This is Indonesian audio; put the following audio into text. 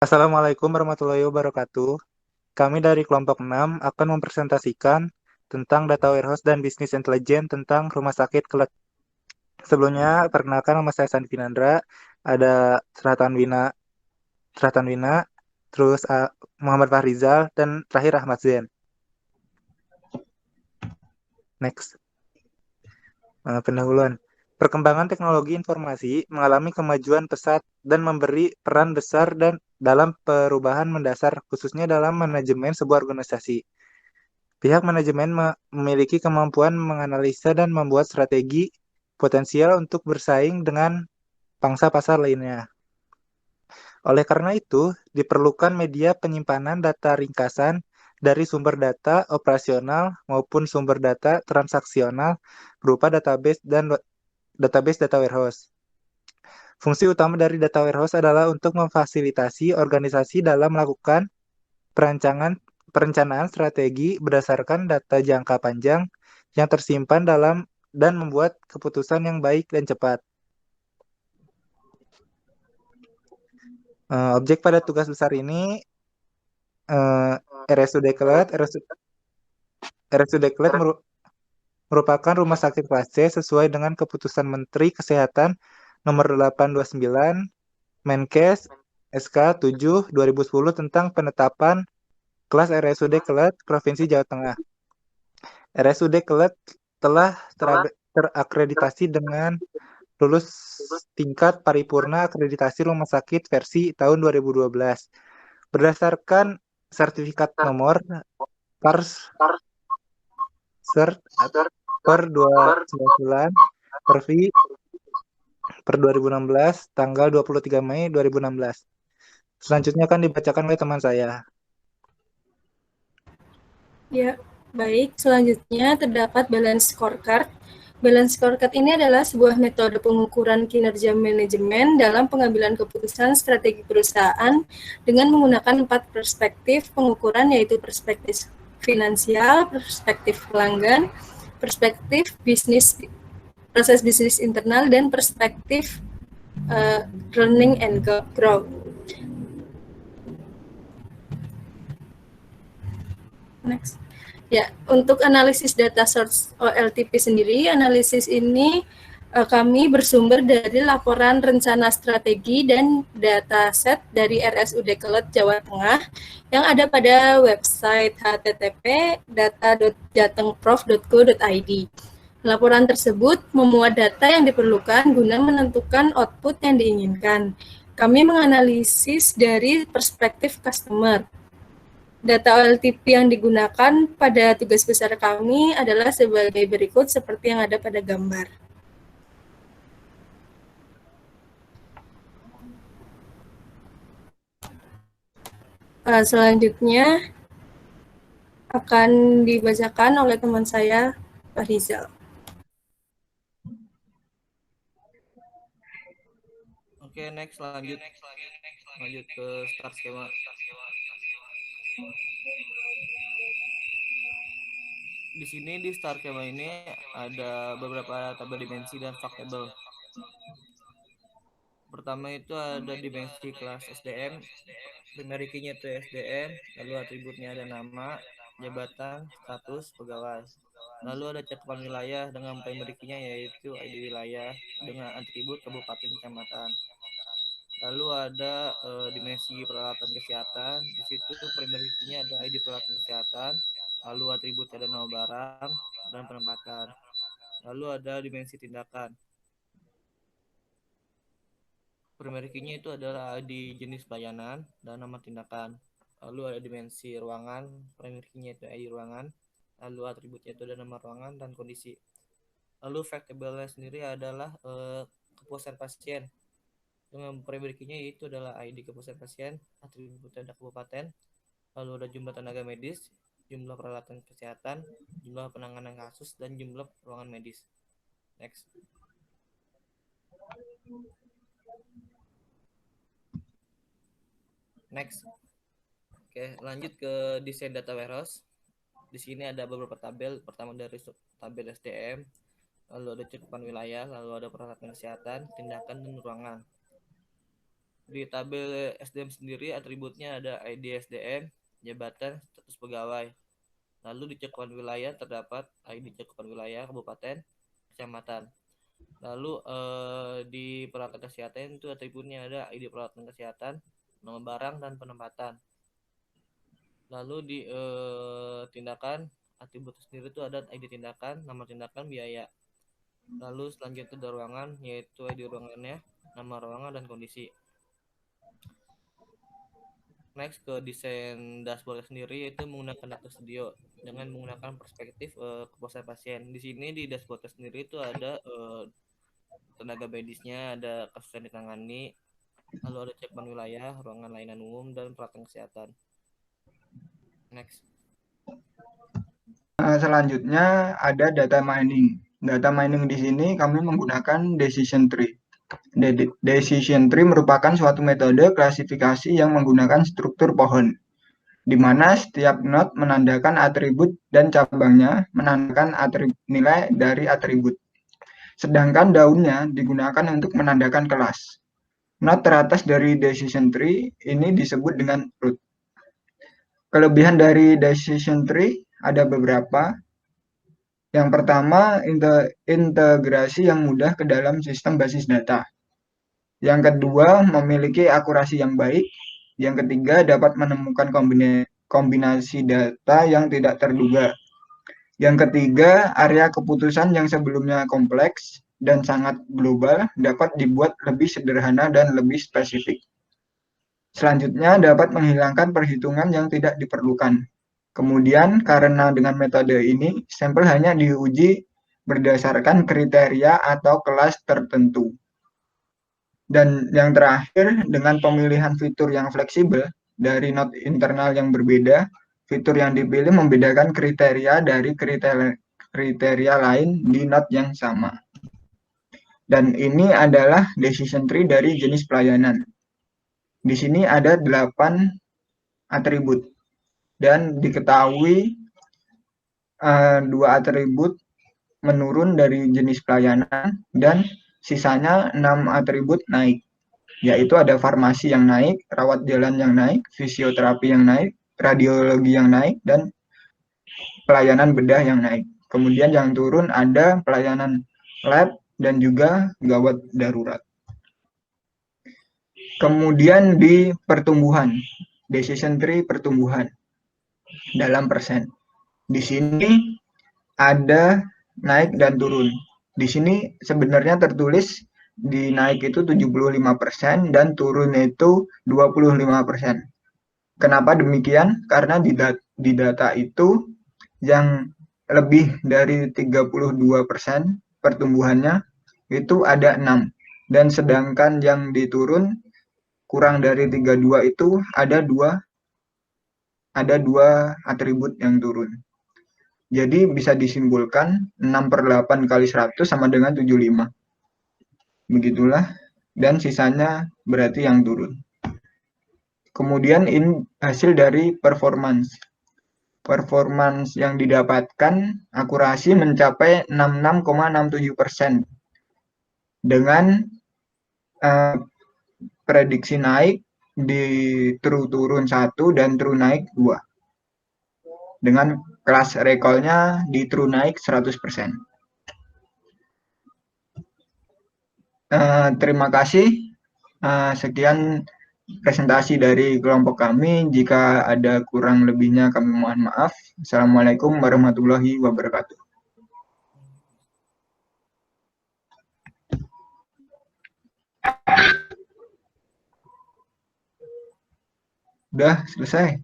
Assalamualaikum warahmatullahi wabarakatuh. Kami dari kelompok 6 akan mempresentasikan tentang data warehouse dan bisnis intelijen tentang rumah sakit Kelet. Sebelumnya, perkenalkan nama saya Sandi Finandra, ada Seratan Wina, Seratan Wina, terus Muhammad Fahrizal, dan terakhir Ahmad Zain. Next. Pendahuluan. Perkembangan teknologi informasi mengalami kemajuan pesat dan memberi peran besar dan dalam perubahan mendasar, khususnya dalam manajemen sebuah organisasi. Pihak manajemen memiliki kemampuan menganalisa dan membuat strategi potensial untuk bersaing dengan pangsa pasar lainnya. Oleh karena itu, diperlukan media penyimpanan data ringkasan dari sumber data operasional maupun sumber data transaksional berupa database dan database data warehouse. Fungsi utama dari data warehouse adalah untuk memfasilitasi organisasi dalam melakukan perencanaan strategi berdasarkan data jangka panjang yang tersimpan dalam dan membuat keputusan yang baik dan cepat. Objek pada tugas besar ini RSUD Kelet. RSUD Kelet merupakan rumah sakit kelas C sesuai dengan keputusan Menteri Kesehatan nomor 829 Menkes SK 7 2010 tentang penetapan kelas RSUD Kelet Provinsi Jawa Tengah. RSUD Kelet telah terakreditasi dengan lulus tingkat paripurna akreditasi rumah sakit versi tahun 2012. Berdasarkan sertifikat nomor PARS Cert per 299 per 2016 tanggal 23 Mei 2016. Selanjutnya akan dibacakan oleh teman saya. Ya, baik. Selanjutnya terdapat balance scorecard. Balance scorecard ini adalah sebuah metode pengukuran kinerja manajemen dalam pengambilan keputusan strategi perusahaan dengan menggunakan 4 perspektif pengukuran, yaitu perspektif finansial, perspektif pelanggan, perspektif bisnis, proses bisnis internal, dan perspektif learning and growth. Next. Ya, untuk analisis data source OLTP sendiri, analisis ini kami bersumber dari laporan rencana strategi dan dataset dari RSUD Kelet Jawa Tengah yang ada pada website http://data.jatengprof.go.id. Laporan tersebut memuat data yang diperlukan guna menentukan output yang diinginkan. Kami menganalisis dari perspektif customer. Data OLTP yang digunakan pada tugas besar kami adalah sebagai berikut seperti yang ada pada gambar. Selanjutnya akan dibacakan oleh teman saya, Pak Rizal. Oke, next lanjut ke start skema. Di sini di start skema ini ada beberapa tabel dimensi dan fact table. Pertama itu ada dimensi kelas SDM, primary key-nya itu SDM, lalu atributnya ada nama, jabatan, status, pegawai. Lalu ada cakupan wilayah dengan primary key-nya yaitu ID wilayah dengan atribut kabupaten kecamatan. Lalu ada dimensi peralatan kesehatan. Di situ primary key-nya ada ID peralatan kesehatan, lalu atributnya ada nama barang dan penempatan. Lalu ada dimensi tindakan. Primary key-nya itu adalah ID jenis pelayanan dan nama tindakan. Lalu ada dimensi ruangan, primary key-nya itu ID ruangan, lalu atributnya itu ada nama ruangan dan kondisi. Lalu fact table-nya sendiri adalah kepuasan pasien. Dengan primary key-nya itu adalah ID kepuasan pasien, atributnya ada kabupaten, lalu ada jumlah tenaga medis, jumlah peralatan kesehatan, jumlah penanganan kasus, dan jumlah ruangan medis. Next. Next. Oke, lanjut ke desain data warehouse. Di sini ada beberapa tabel. Pertama dari tabel SDM, lalu ada cakupan wilayah, lalu ada peralatan kesehatan, tindakan, dan ruangan. Di tabel SDM sendiri atributnya ada ID SDM, jabatan, status pegawai. Lalu di cakupan wilayah terdapat ID cakupan wilayah kabupaten, kecamatan. Lalu di peralatan kesehatan itu atributnya ada ID peralatan kesehatan, nama barang dan penempatan. Lalu di tindakan atribut sendiri itu ada ID tindakan, nama tindakan, biaya. Lalu selanjutnya ada ruangan, yaitu ID ruangannya, nama ruangan dan kondisi. Next ke desain dashboard sendiri, yaitu menggunakan data studio dengan menggunakan perspektif kepuasan pasien. Di sini di dashboard sendiri itu ada tenaga medisnya, ada kasus yang ditangani, lalu ada cakupan wilayah, ruangan layanan umum, dan peralatan kesehatan. Next. Selanjutnya ada data mining. Data mining di sini kami menggunakan decision tree. Decision tree merupakan suatu metode klasifikasi yang menggunakan struktur pohon, di mana setiap node menandakan atribut dan cabangnya menandakan nilai dari atribut. Sedangkan daunnya digunakan untuk menandakan kelas. Node teratas dari decision tree ini disebut dengan root. Kelebihan dari decision tree ada beberapa. Yang pertama, integrasi yang mudah ke dalam sistem basis data. Yang kedua, memiliki akurasi yang baik. Yang ketiga, dapat menemukan kombinasi data yang tidak terduga. Yang ketiga, area keputusan yang sebelumnya kompleks dan sangat global dapat dibuat lebih sederhana dan lebih spesifik. Selanjutnya, dapat menghilangkan perhitungan yang tidak diperlukan. Kemudian, karena dengan metode ini, sampel hanya diuji berdasarkan kriteria atau kelas tertentu. Dan yang terakhir, dengan pemilihan fitur yang fleksibel dari node internal yang berbeda, fitur yang dipilih membedakan kriteria dari kriteria lain di node yang sama. Dan ini adalah decision tree dari jenis pelayanan. Di sini ada 8 atribut. Dan diketahui 2 atribut menurun dari jenis pelayanan dan sisanya 6 atribut naik, yaitu ada farmasi yang naik, rawat jalan yang naik, fisioterapi yang naik, radiologi yang naik, dan pelayanan bedah yang naik. Kemudian yang turun ada pelayanan lab dan juga gawat darurat. Kemudian di pertumbuhan, decision tree pertumbuhan dalam persen. Di sini ada naik dan turun. Di sini sebenarnya tertulis di naik itu 75% dan turun itu 25%. Kenapa demikian? Karena di data itu yang lebih dari 32% pertumbuhannya itu ada 6. Dan sedangkan yang diturun kurang dari 32 itu ada 2 atribut yang turun. Jadi bisa disimpulkan 6/8 kali 100 sama dengan 75. Begitulah. Dan sisanya berarti yang turun. Kemudian ini hasil dari performance. Performance yang didapatkan akurasi mencapai 66,67%. Dengan prediksi naik di true turun 1 dan true naik 2. Dengan kelas recall-nya di true naik 100%. Terima kasih. Sekian presentasi dari kelompok kami. Jika ada kurang lebihnya kami mohon maaf. Assalamualaikum warahmatullahi wabarakatuh. Udah selesai.